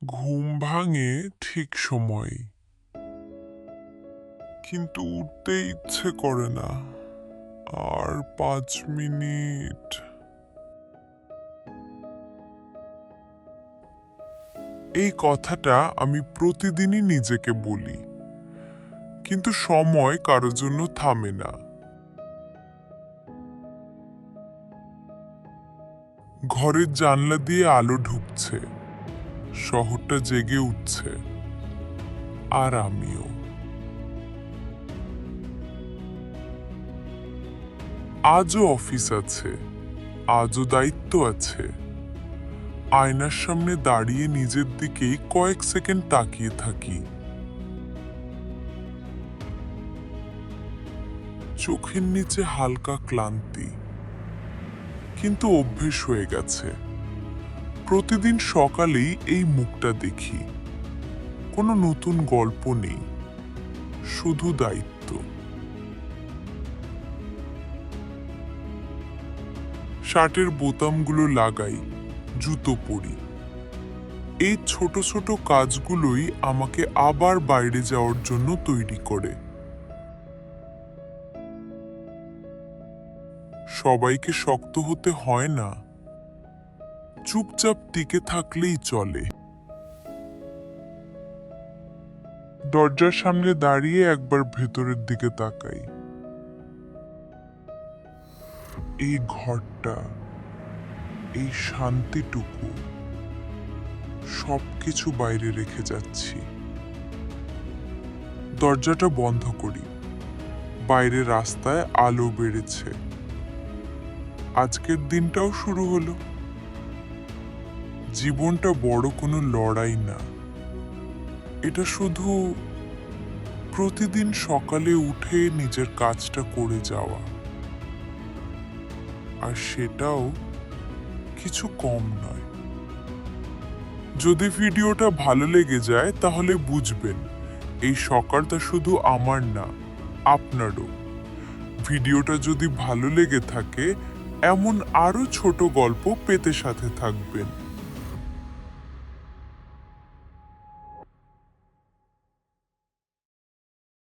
ঘুম ভাঙে ঠিক সময়ে, কিন্তু উঠতে ইচ্ছে করে না। আর 5 মিনিট। এই কথাটা আমি প্রতিদিনই নিজেকে বলি, কিন্তু সময় কারোর জন্য থামে না। ঘরের জানলা দিয়ে আলো ঢুকছে, শহরটা জেগে উঠছে, আর আমিও। আজও অফিস আছে, আজও দায়িত্ব আছে। আয়নার সামনে দাঁড়িয়ে নিজের দিকেই কয়েক সেকেন্ড তাকিয়ে থাকি। চোখের নিচে হালকা ক্লান্তি, কিন্তু অভ্যেস হয়ে গেছে। প্রতিদিন সকালেই এই মুখটা দেখি। কোনো নতুন গল্প নেই, শুধু দায়িত্ব। শার্টের বোতামগুলো লাগাই, জুতো পরি। এই ছোট ছোট কাজগুলোই আমাকে আবার বাইরে যাওয়ার জন্য তৈরি করে। সবাইকে শক্ত হতে হয় না, চুপচাপ টিকে থাকলেই চলে। দরজার সামনে দাঁড়িয়ে একবার ভেতরের দিকে তাকাই। এই ঘরটা, এই শান্তিটুকু, সবকিছু বাইরে রেখে যাচ্ছি। দরজাটা বন্ধ করি। বাইরে রাস্তায় আলো বেড়েছে। আজকের দিনটাও শুরু হলো। জীবনটা বড় কোনো লড়াই না, এটা শুধু প্রতিদিন সকালে উঠে নিজের কাজটা করে যাওয়া, আর সেটাও কিছু কম নয়। যদি ভিডিওটা ভালো লেগে যায় তাহলে বুঝবেন এই সকালটা শুধু আমার না, আপনারও। ভিডিওটা যদি ভালো লেগে থাকে, এমন আরো ছোট গল্প পেতে সাথে থাকবেন।